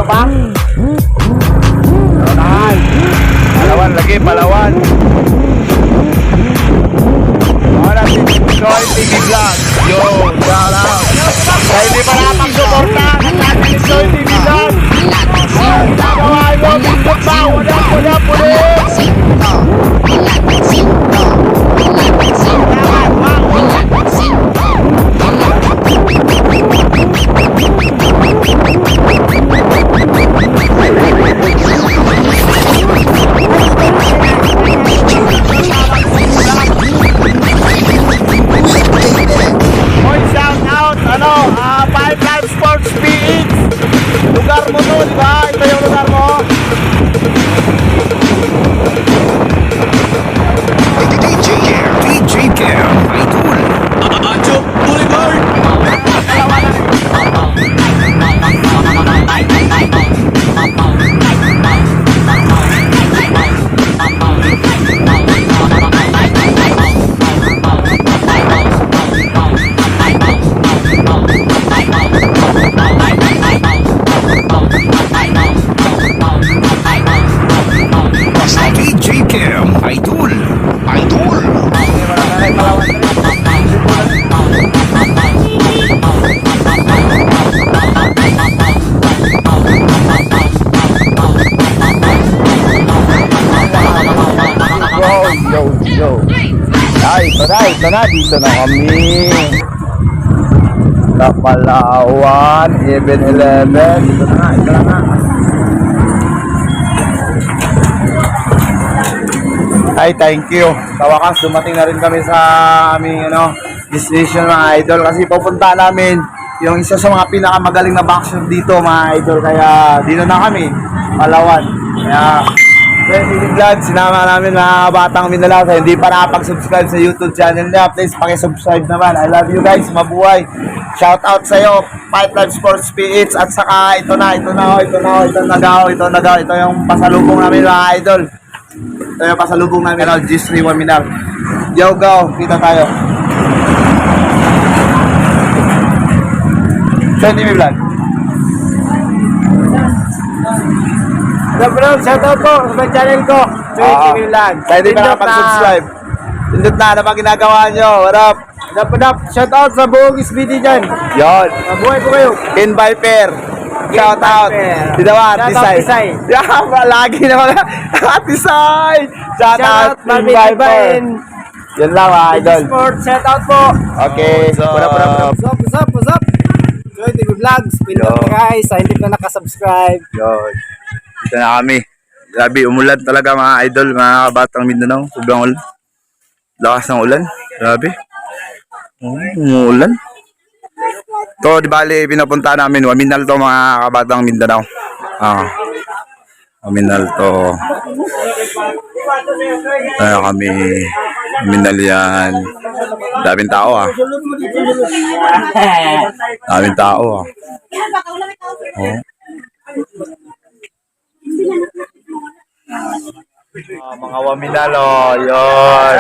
pa? Alright. Palawan lagi, Palawan. Ahora si Joy TV Vlog. Yo, shout out. Sa hindi pa nakapag-suporta, nagkaka ni Joy TV Vlog. Nagawa mo, bindot ba? Wala, pulis. Lugar mo to, di ba? Ito yung lugar mo. DJ Cam, Idol. Anjo Boulevard. DJ Cam, Idol. Idol. Yo. Ay, ito na, dito na kami. Sa Palawan, 11-11. Ito na nga. Ay, thank you. Sa wakas, dumating na rin kami sa aming destination mga idol. Kasi pupunta namin yung isa sa mga pinakamagaling na boxer dito mga idol. Kaya dito na kami, Palawan. Kaya, TV Vlog, sinama namin mga batang Mindanao. Sa hindi pa nakapag-subscribe sa YouTube channel niya, please pakisubscribe naman. I love you guys, mabuhay. Shout out sa iyo, Fight Live Sports PH. At saka ito na, ito yung pasalubong namin mga idol. Ito yung pasalubong namin, G3 Waminal. Yo, go, kita tayo. Sa TV Vlog. Shoutout po sa channel ko, Joy TV Vlog. Sa hindi pa nakapag-subscribe. Pindot na, ano ba ginagawa nyo? What up? Shoutout sa buong SBD dyan. Yon. Mabuhay po kayo. Ken Viper. Shout out. Di ba, Tisay? Yeah, lagi naman. Tisay. Shout out, Ken Viper. Yan lang, mga idol. Sport, shoutout po. Okay. What's up? Joy TV Vlogs. Pindot na guys, sa hindi pa nakasubscribe. Yon. Dito na kami. Grabe, umulan talaga mga idol, mga batang Mindanao. Sobrang ulan. Lakas ng ulan. Grabe. Umulan. Ito, di bali, pinapunta namin. Waminal to mga kabatang Mindanao. Waminal to. Kaya kami, Waminal yan. Daming tao Daming tao mga Waminal, yun.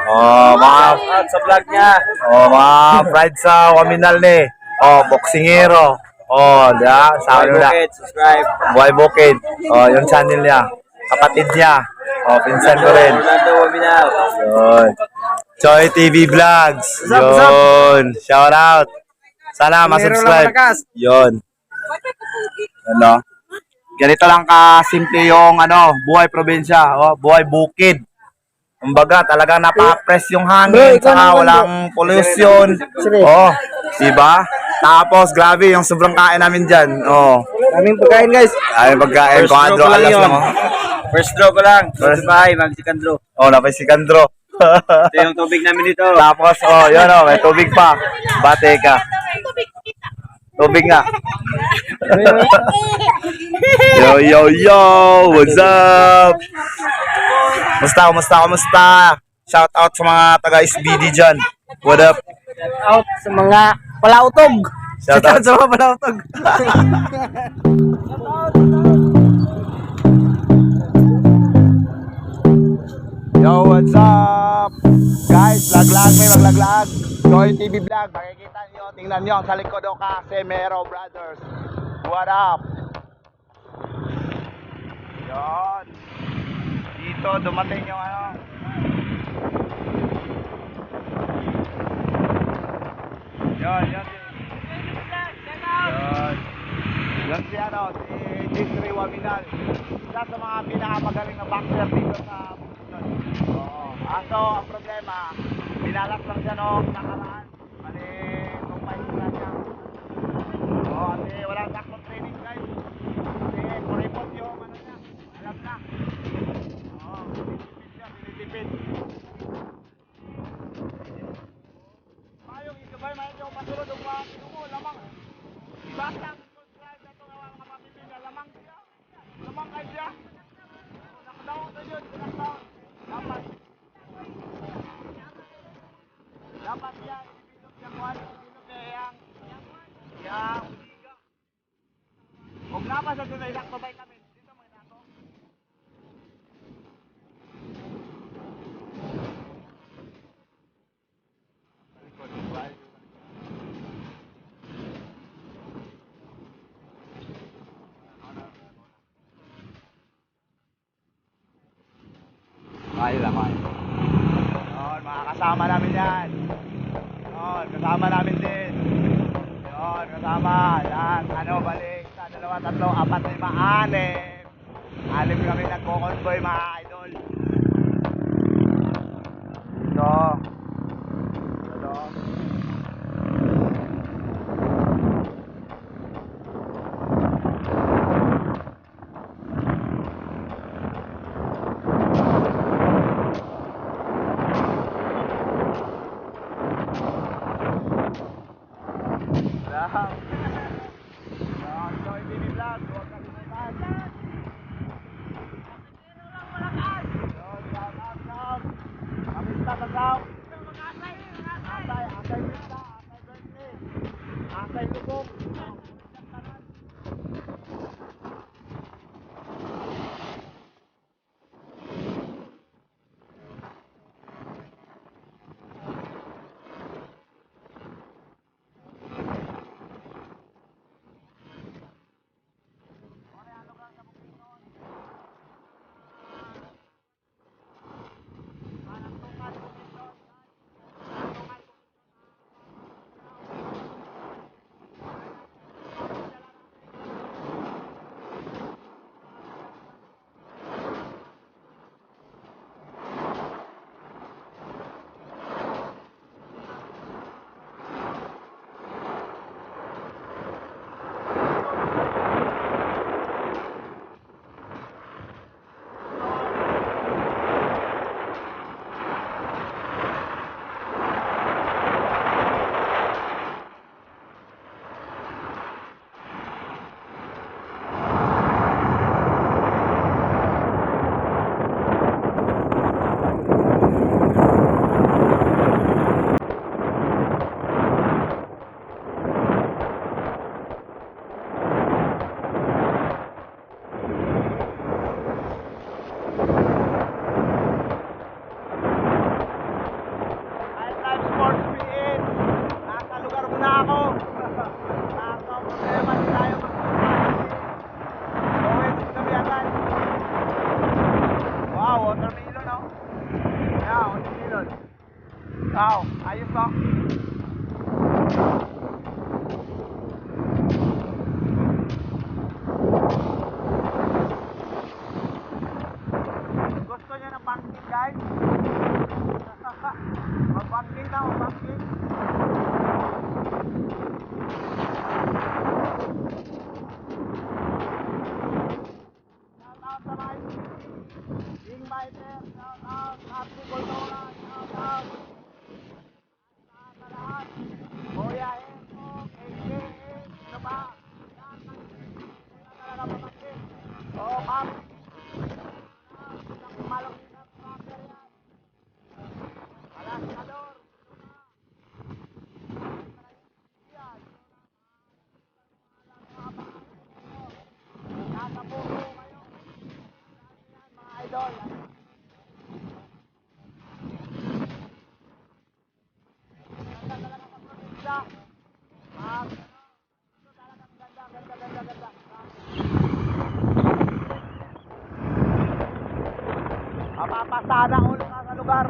Mga Sa vlog niya. mga pride sa Waminal ni. Boksingero. Diba? Sabi mo na. Subscribe. Buhay Bukid. Yung channel niya. Kapatid niya. Pinsan ko rin. Yun. Joy TV Vlogs. Yun. Shout out. Sana masubscribe. Yun. Ano? Ganito lang ka-simple yung buhay probinsya. Buhay bukid. Kumbaga, talaga napaka-press yung hangin. Saka walang pollution. Diba? Tapos, grabe yung sobrang kain namin dyan. Daming pagkain guys. Daming pagkain. Kuadro, alas lang. First draw pa lang. First bahay, mag-second draw. Napay si Kandro. Ito yung tubig namin dito. Tapos, yun may tubig pa. Bate ka. Tubig nga. Yo! What's up? Kumusta? Shout out sa mga taga-SBD dyan. What up? Out sa mga palautog. Shout out sa mga palautog. Yo, what's up? Guys, maglaglag. Joy TV Vlog. Makikita nyo, tingnan nyo. Sa likod o Casemiro Brothers. What up? Yun. Dito dumating yung ano. Yun. Yun. Yan si ano, si Jisri Waminal. Isa sa mga pinakamagaling na boxer dito sa Bukidnon. Oo. Aso, ang problema, binalak lang siya noong nakaraan. Bali, kung pa na siya. Oo, kasi walang sakong training guys. Kasi kuripot yung ano niya. Alam na. Oo, tinitipid siya, tinitipid. Mayong ito ba, mayong yung patulod yung mga pinumo, lamang. Basta lamang kayo siya. Nakadaon na yun. Dapat. Dapat yan. Ibilog niya kuhan. Ibilog niya yang. Yang. Uliga. Huwag naman sa doon ay nakbabay kami. Dito mga nato. Ayun lang, ayun. Yun, mga kasama namin yan. Yun, kasama namin din. Yun, kasama. Yan, ano, balik. Isa, dalawa, tatlo, apat, lima, anim. Anim kami nagko-convoy, mga idol. Ito. Ito. Lang. Joy TV Vlog, huwag kalimutan. Yun, shout out. Kamista sa South. Akay Mista, Akay Berkeley, Akay Lubog. Wow, ayos ba? Gusto niya ng banking guys? Mag-banking na, mag-banking. Shout out sa mga King Fighter, shout out, Happy Goldora, shout out. Sa lahat, Kuya Eko, AKA, ano ba? Yan, talaga pamangkin. Oo, ma'am. Malaki na proper yan. Alaskador. Yan. Nasa puso kayo. Yan, mga idol. Ganda talaga sa probinsya. Ito talagang ganda. sana all mga lugar.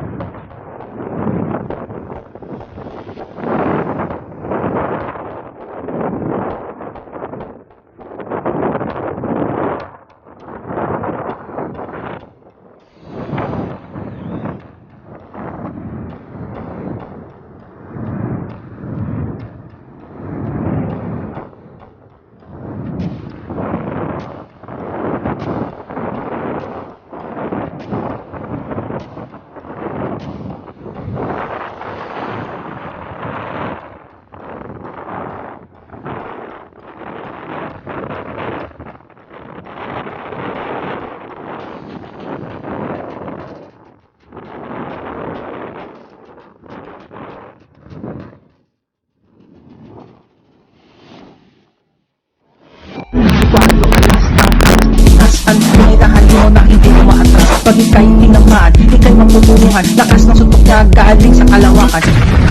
Nasaan pinirahan mo na hindi mo maatras. Pag ika'y tinamaan, ika'y mamumulungan. Lakas ng suntok niya galing sa kalawakan.